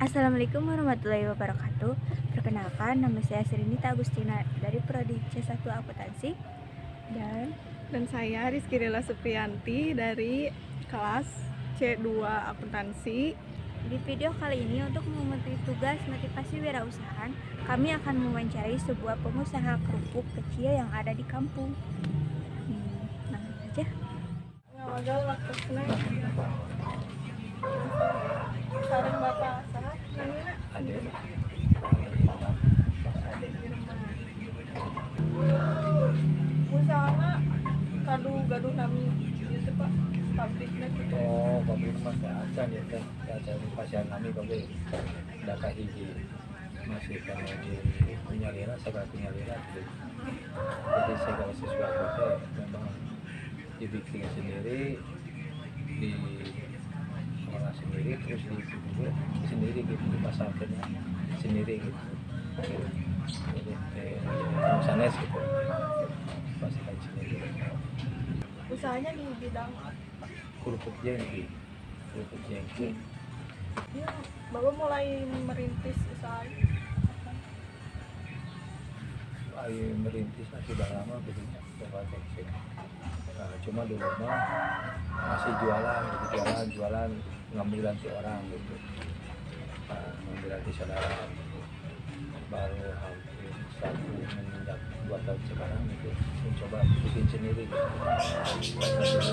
Assalamualaikum warahmatullahi wabarakatuh. Perkenalkan, nama saya Srinita Agustina dari Prodi C1 Akuntansi dan saya Rizky Dela Supriyanti dari kelas C2 Akuntansi. Di video kali ini untuk memenuhi tugas motivasi wirausahaan, kami akan mewawancarai sebuah pengusaha kerupuk kecil yang ada di kampung. Langsung aja. Ngawagal waktu snack. Sareng bapak saha namina? Ade. Usahana gaduh nami itu Pak, pabriknya gitu. Oh, pabrik mas acan ya teh. Acan di pasien kami pabrik. Dah kahiji masih kalau di penyalira segala penyalira gitu. Jadi segala sesuatu teh memang dibikin sendiri, di olah sendiri, terus di sendiri gitu, dipasarkannya sendiri gitu. Jadi sanes gitu, pasarkan sendiri. Usahanya di bidang Kerupuk jengki, kerupuk jengki. ya, Bapak mulai merintis usaha Ayo merintis sudah lama begini, coba cek. Nah, cuma dulu mah masih jualan, gitu, jualan ngambilan di orang gitu. Nah, ngambilan di saudara baru hampir 2 tahun sekarang gitu, mencoba bikin sendiri gitu. Pas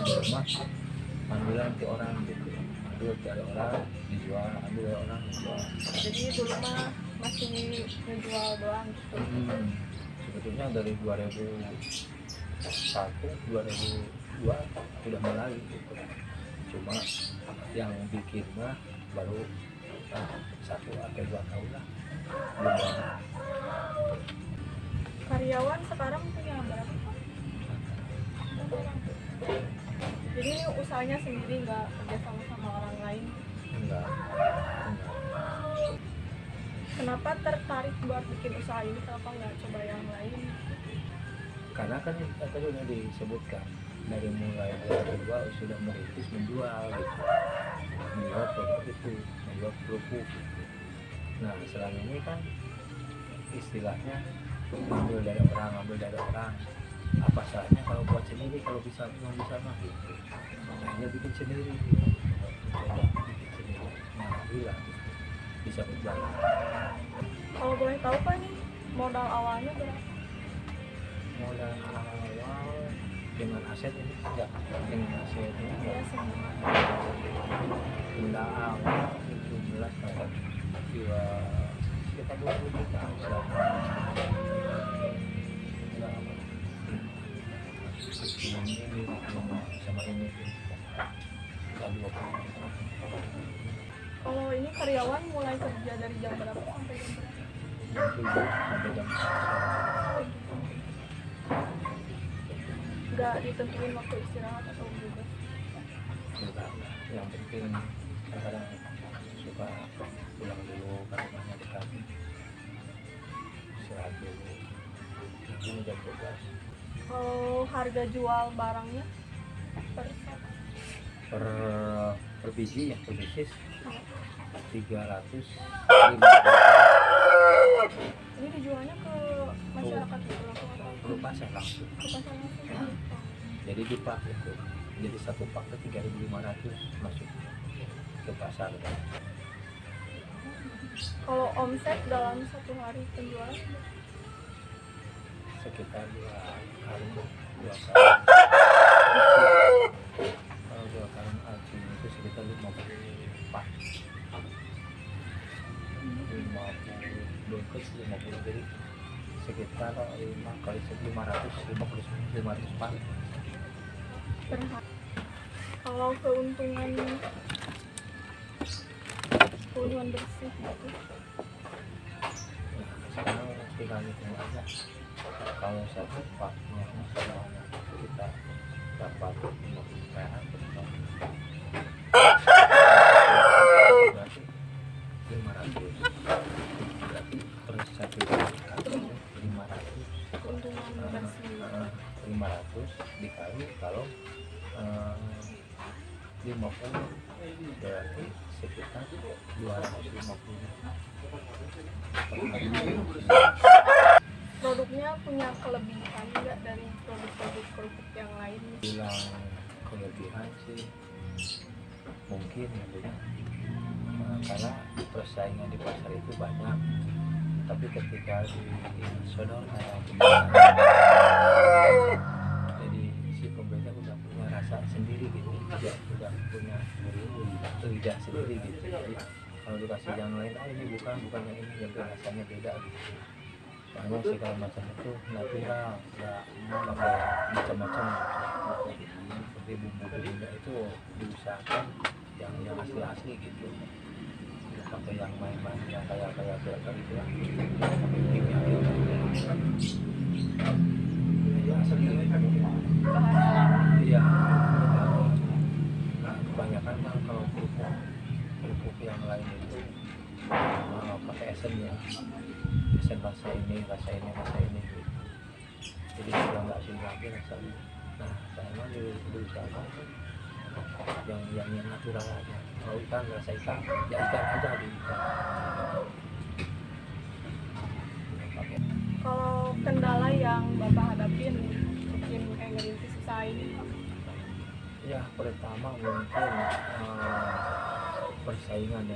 di rumah ambilan di orang gitu, ambil dari orang dijual, ambil dari orang dijual. jadi dulu mah masih ngejual doang gitu. Sebetulnya dari 2001, 2002 sudah mulai gitu. Cuma yang bikin mah baru 1 atau 2 tahun lah, belum lama. Karyawan sekarang punya berapa Pak? Jadi ini usahanya sendiri, nggak kerja sama orang lain. Enggak. Kenapa tertarik buat bikin usaha ini? Kenapa nggak coba yang lain? Karena kan tadi udah disebutkan dari mulai 2002 sudah merintis menjual gitu, menjual produk itu, menjual kerupuk gitu. Nah selama ini kan istilahnya ambil dari orang, apa salahnya kalau buat sendiri, kalau bisa nggak bisa mah gitu. Makanya bikin sendiri gitu. Mencoba bikin sendiri, nah alhamdulillah gitu, bisa berjalan. Kalau boleh tahu Pak, nih modal awalnya berapa? Modal awal dengan aset ini enggak, dengan aset ini enggak. Ya semua. Modal awal 17 kata jiwa sekitar 20 juta ini sama ini sekitar 20 juta. Kalau ini karyawan mulai kerja dari jam berapa sampai jam berapa? Jam 7 sampai jam 11. Nggak ditentuin waktu istirahat atau bebas? Enggak, yang penting kadang-kadang suka pulang dulu karena rumahnya dekat, istirahat dulu. Ini jam 12 Kalau harga jual barangnya per per biji, yang per biji 350. ini dijualnya ke masyarakat gitu langsung atau Ke pasar langsung. ke pasar langsung? Jadi di pak itu, jadi satu pak ke 3.500 masuk ke pasar. Kalau omset dalam satu hari penjualan Sekitar 2 karung kalau 2 karung aci itu sekitar 50 pak, 50 bungkus, 50, jadi sekitar 5 kali 500 pak. per hari. Kalau keuntungan bersih gitu, Sekarang tinggal hitung aja, kalau satu paknya semuanya kita dapat 50 perak berarti 500, berarti per 1 kali 500, keuntungan bersih 500 dikali kalau 50 berarti sekitar 200 ribu. 250 per hari. Produknya punya kelebihan nggak dari produk-produk kerupuk yang lain? Bilang kelebihan sih mungkin ya, karena persaingan di pasar itu banyak, tapi ketika di nasional kayak jadi si pembeli udah punya rasa sendiri gitu, udah punya lidah sendiri gitu. Jadi kalau dikasih yang lain, ini bukan yang ini, yang rasanya beda gitu. Banyak segala macam itu natural, nggak pakai macam-macam gitu. Seperti bumbu-bumbunya itu diusahakan yang asli gitu, nggak pakai yang main-main yang kayak berapa gitu ya, kimia gitu. Ya asli Bahan alami. iya. Nah, kebanyakan kan kalau kerupuk yang lain itu pakai esen ya, esen rasa ini gitu. Jadi sudah nggak asing lagi rasanya. Nah, saya mah diusahakan yang natural aja. Kalau ikan rasa ikan, ya ikan aja di ikan. Pakai. Kalau kendala yang Bapak hadapin bikin kayak ngerintis usaha ini, Ya pertama mungkin persaingan di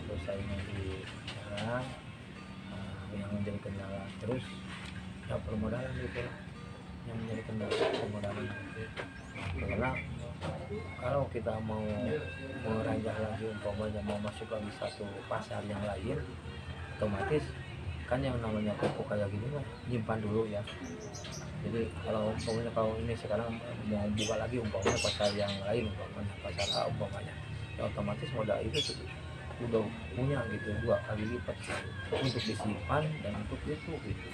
sekarang yang menjadi kendala, terus ya permodalan gitu lah yang menjadi kendala, permodalan gitu. Karena kalau kita mau meranjak lagi umpamanya mau masuk lagi satu pasar yang lain, otomatis kan yang namanya kerupuk kayak gini mah nyimpan dulu ya. Jadi kalau umpamanya kalau ini sekarang mau buka lagi umpamanya pasar yang lain, umpamanya pasar A umpamanya, ya otomatis modal itu udah punya gitu 2 kali lipat untuk disimpan dan untuk itu gitu.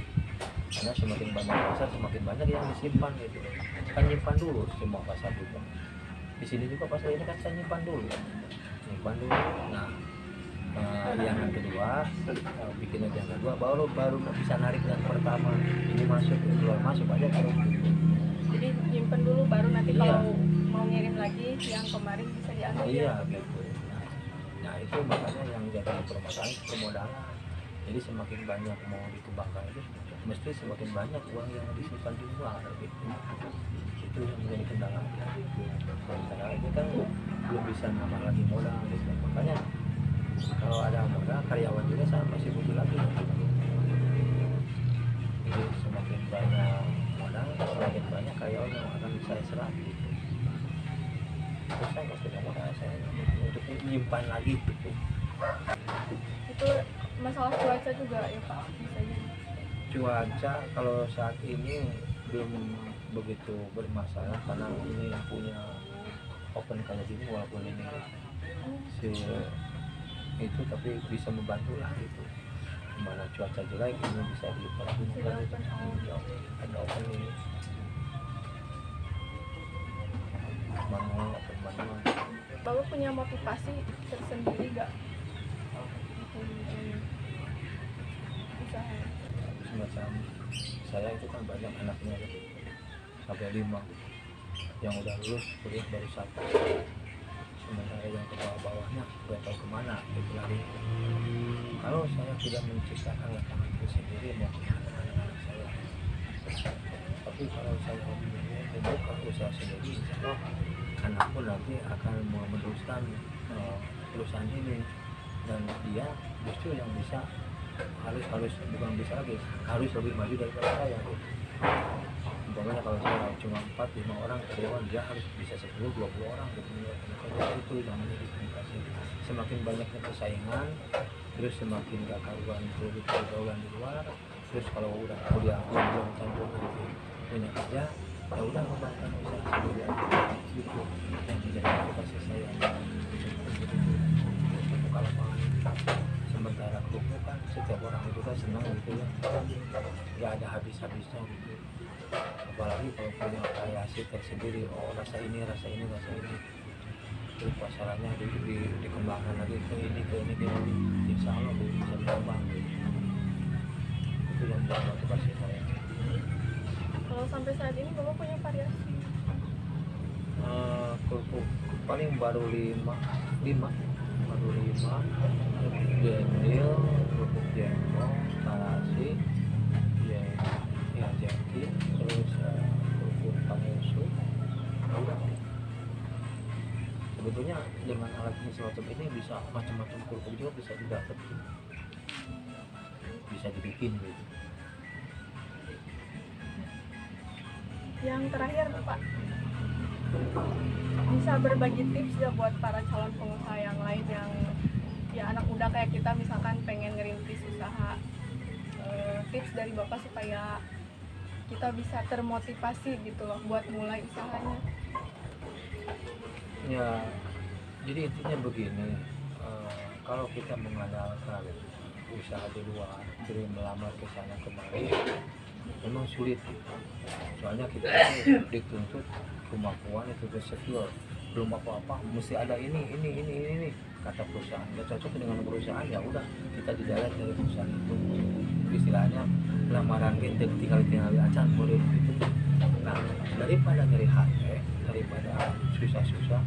Karena semakin banyak pasar semakin banyak yang disimpan gitu. Kan nyimpan dulu semua pasar juga. Di sini juga pasar ini kan saya nyimpan dulu. Nah, yang kedua bikin yang kedua baru bisa narik yang pertama, ini masuk keluar masuk aja terus gitu. jadi nyimpen dulu baru nanti Iya. kalau mau ngirim lagi yang kemarin bisa diambil. Iya gitu. Nah itu makanya yang jadi permasalahan permodalan. Jadi semakin banyak mau dikembangkan itu mesti semakin banyak uang yang disimpan di luar gitu. Itu yang menjadi kendala. Sementara ini kan belum bisa nambah lagi modal gitu. Makanya kalau ada modal karyawan juga saya masih butuh lagi. Jadi semakin banyak modal semakin banyak karyawan yang akan saya serap gitu. Terus saya nggak punya modal saya untuk menyimpan lagi gitu. Itu masalah cuaca juga ya Pak, bisa jadi. Cuaca kalau saat ini belum begitu bermasalah karena ini punya open kayak gini, walaupun ini si itu tapi bisa membantu lah gitu. Mana cuaca jelek ini bisa diperhatikan gitu. Ada open ini manual. Bapak punya motivasi tersendiri nggak usaha? Semacam saya itu kan banyak anaknya ya, sampai 5 yang udah lulus kuliah baru 1, sementara yang ke bawah-bawahnya nggak tahu kemana gitu lagi. Kalau saya tidak menciptakan lapangan itu sendiri mau kemana anak-anak saya, tapi kalau saya membuka usaha sendiri, insya Allah anakku nanti akan meneruskan perusahaan ini, dan dia justru yang bisa harus bukan bisa lagi, harus lebih maju daripada saya. Umpamanya kalau saya cuma 4-5 orang karyawan, dia harus bisa 10-20 orang gitu. Itu yang menjadi komunikasi. Semakin banyaknya persaingan, terus semakin gak karuan pergaulan di luar. Terus kalau udah kuliah belum tentu nanti punya kerja, ya udah mengembangkan usaha sendiri aja gitu. Yang menjadi motivasi saya buka lapangan. Sementara kerupuk kan setiap orang itu kan senang gitu ya, nggak ada habis-habisnya gitu. Apalagi kalau punya variasi tersendiri, oh rasa ini, terus pasarannya dikembangkan lagi ke ini, insya Allah bisa berkembang gitu. Itu yang buat motivasi saya. Kalau sampai saat ini Bapak punya variasi? Kerupuk paling baru 5 madu 5, jendil, kerupuk jengkol, tarasi, jengki, terus kerupuk pangusu. Udah. Sebetulnya dengan alat ini semacam ini bisa macam-macam kerupuk juga bisa didapat, bisa dibikin gitu. Yang terakhir Pak, bisa berbagi tips ya buat para calon pengusaha yang lain yang ya anak muda kayak kita misalkan pengen ngerintis usaha, tips dari Bapak supaya kita bisa termotivasi gitu loh buat mulai usahanya. Ya, jadi intinya begini, kalau kita mengandalkan usaha di luar, jadi melamar ke sana kemari, memang sulit. Soalnya kita itu dituntut kemampuan itu skill, belum apa-apa, mesti ada ini, kata perusahaan. Nggak cocok dengan perusahaan, ya udah kita didarat dari perusahaan itu. Istilahnya lamaran kita tinggal acan murid itu. Nah, daripada nyari hati, daripada susah-susah,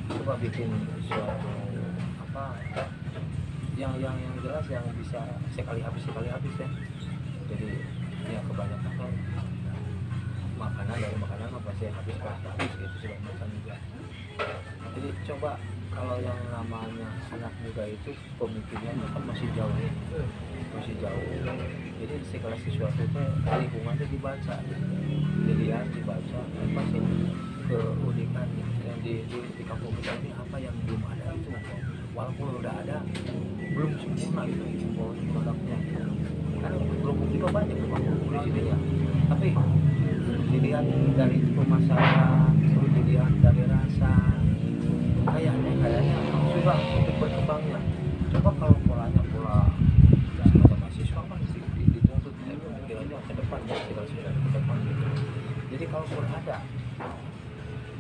coba bikin suatu apa yang jelas, yang bisa sekali habis ya. Jadi ya kebanyakan kan makanan apa pasti habis gitu segala macam juga. Jadi coba, kalau yang namanya anak muda itu pemikirannya kan masih jauh. Jadi segala sesuatu itu lingkungannya dibaca, dilihat, dibaca, apa sih keunikan yang di kampung kita ini, apa yang belum ada itu. Walaupun udah ada, belum sempurna itu produknya. Karena kerupuk juga banyak di sini ya. Tapi dilihat dari pemasaran, terus dilihat dari rasa, kayaknya susah untuk berkembangnya. Coba kalau polanya pola semacam mahasiswa kan dituntut kiranya ke depan ya, segala sesuatu ke depan gitu. Jadi kalau pun ada,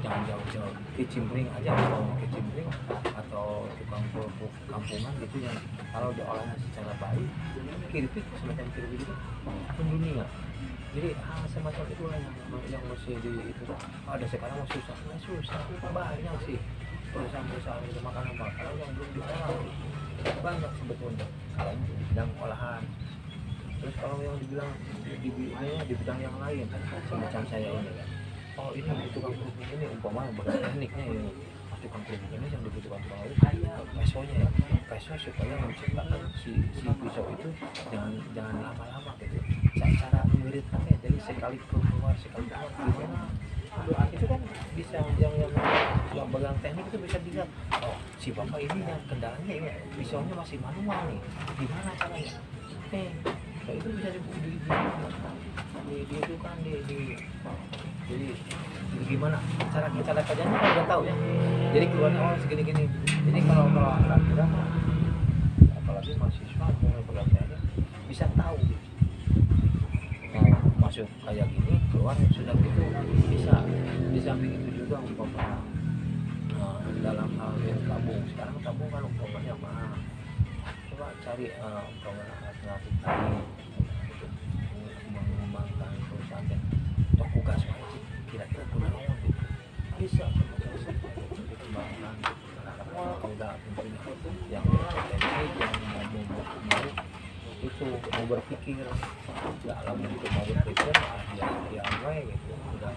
jangan jauh-jauh, kicimpring aja, kalau kicimpring atau tukang kerupuk kampungan gitu, yang kalau diolahnya secara baik, kiripik semacam kiripik itu mendunia. Jadi semacam itulah yang mesti itu. Ada sekarang mah susah banyak sih perusahaan itu makanan yang belum diolah, banyak sebetulnya kalau di bidang olahan. Terus kalau yang dibilang di bidang yang lain semacam saya ini kan, oh ini tukang kerupuk ini umpamanya bagian tekniknya ini, tukang kerupuk ini yang dibutuhkan tukang kerupuk pesonya ya, peso supaya menciptakan si pisau itu jangan lama-lama gitu. Cara mengiritnya, jadi sekali keluar gimana itu kan bisa, yang bagian teknik itu bisa dilihat, oh si bapak ini yang kendalanya ini pisaunya masih manual nih, gimana caranya. Nah itu bisa jadi gimana cara kerjanya kan udah tahu ya, jadi keluarnya oh segini-gini. Jadi kalau anak muda, apalagi mahasiswa mulai belajarnya bisa tahu masuk kayak gini, keluar sudah gitu bisa. Di samping itu juga umpamanya dalam hal yang tabung, sekarang tabung kan umpamanya mahal, coba cari umpamanya alternatif lain untuk mengembangkan perusahaan dan toko gas wajib kira-kira kunaon gitu, bisa dikembangkan anak muda tentunya yang potensi, yang mau itu mau berpikir dalam untuk mau berpikir dia awal gitu, udah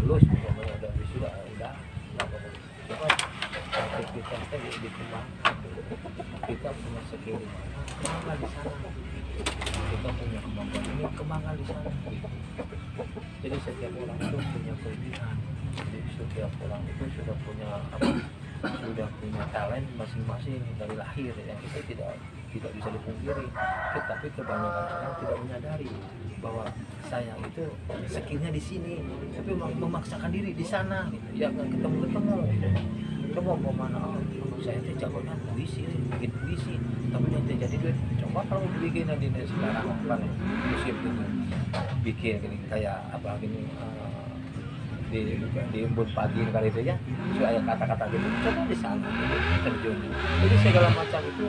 lulus umpamanya, udah wisuda, udah coba aktivitasnya dikembangkan. Kita punya skill di mana, kembangkan di sana. Kita punya kemampuan ini, kembangkan di sana gitu. Jadi setiap orang itu punya kelebihan, jadi setiap orang itu sudah punya talent masing-masing dari lahir, yang itu tidak bisa dipungkiri. Tapi kebanyakan orang tidak menyadari bahwa saya itu skillnya di sini, tapi memaksakan diri di sana gitu. Ya nggak ketemu gitu. Coba kemana, saya itu jagonya puisi, bikin puisi, tapi nanti jadi duit. Coba kalau bikin nanti sekarang kan musim gitu, bikin gini kayak apa gini di embun pagi kali itu ya, supaya kata-kata gitu, coba di sana gitu, terjun. Jadi segala macam itu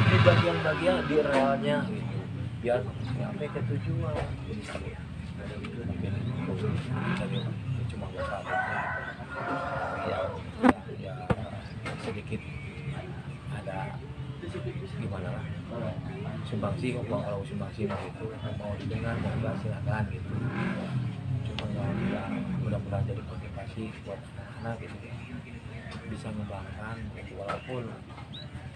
di bagian-bagian di realnya gitu, biar sampai ke tujuan. Jadi cuma masalah ya sedikit ada gimana lah sumbangsi, kalau sumbangsi mah gitu mau didengar mau enggak silakan gitu. Cuma nggak mudah-mudahan jadi motivasi buat anak-anak gitu ya, bisa ngembangkan gitu. Walaupun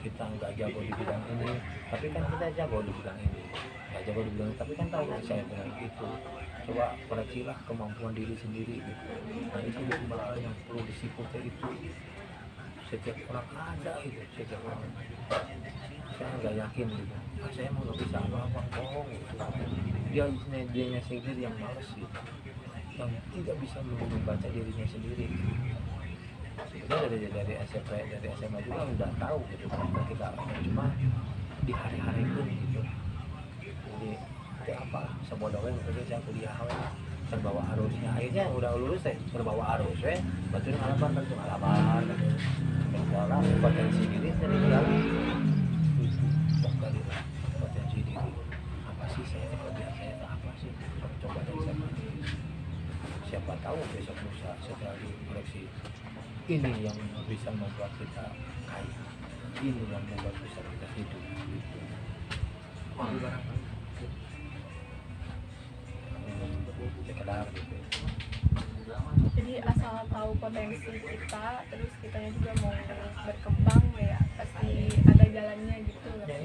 kita nggak jago di bidang ini, tapi kan kita jago di bidang ini, nggak jago di bidang ini, tapi kan tahu saya dengan itu. Coba koreksilah kemampuan diri sendiri gitu. Nah itu hal yang perlu disiputnya itu. Setiap orang ada itu, setiap orang. Saya nggak yakin gitu. Ah, saya mau nggak bisa apa-apa, bohong gitu. Dia sendiri yang malas gitu, yang tidak bisa membaca dirinya sendiri. Sebenarnya dari SMP, dari SMA juga udah tahu gitu kan kita, cuma di hari-hari pun gitu. Jadi itu apa? Sebodohnya mungkin saya kuliah terbawa arusnya, akhirnya udah lulus terbawa arus betul ngalaman gitu. Kalau potensi diri sendiri kali itu kali potensi diri apa sih saya, kelebihan saya apa sih, coba dari saya. Siapa tahu besok lusa setelah dikoreksi, ini yang bisa membuat kita kaya, ini yang membuat bisa kita hidup gitu. Barangkali sekedar gitu. Jadi asal tahu potensi kita, terus kitanya juga mau berkembang ya pasti ada jalannya gitu. Ya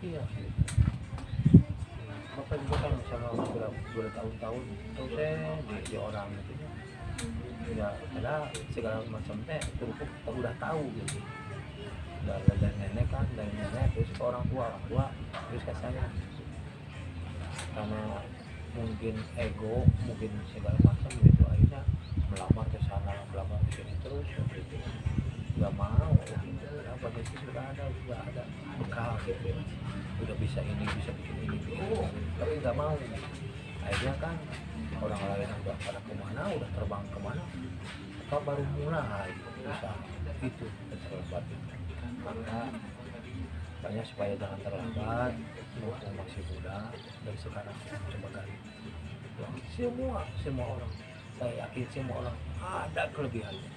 iya. Bapak juga kan sama bertahun-tahun terus saya di orang gitu ya, ada segala macam cukup udah tahu gitu. Dari nenek kan, dari nenek terus ke orang tua terus ke saya, karena mungkin ego, mungkin segala macam gitu, akhirnya melamar ke sana, melamar ke sini terus gitu. Nggak mau gitu. Apa itu sudah ada bekal gitu, udah bisa ini, bisa bikin ini, tapi nggak mau. Akhirnya kan orang lain udah pada kemana, udah terbang kemana, apa baru mulai usaha itu terlambat. Maka banyak supaya jangan terlambat, mumpung masih muda, dari sekarang coba gali. Semua orang, saya yakin semua orang ada kelebihannya.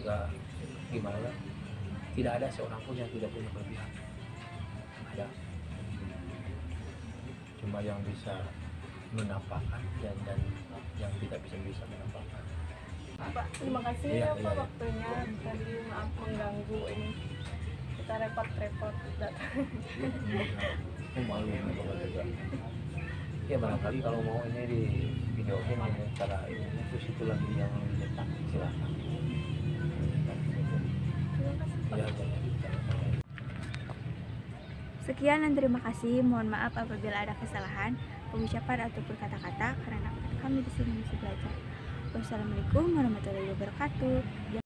Nggak gimana ya? Tidak ada seorang pun yang tidak punya kelebihan. Ada. Cuma yang bisa menampakkan dan yang tidak bisa menampakkan. Pak, terima kasih Iya. Pak waktunya. Tadi maaf mengganggu ini. Kita repot-repot datang. Malu juga. Ya barangkali kalau mau ini di videoin ini cara ini terus itu lagi yang dicetak silakan. Ya. Sekian dan terima kasih. Mohon maaf apabila ada kesalahan pengucapan ataupun kata-kata karena kami di sini masih belajar. Wassalamualaikum warahmatullahi wabarakatuh.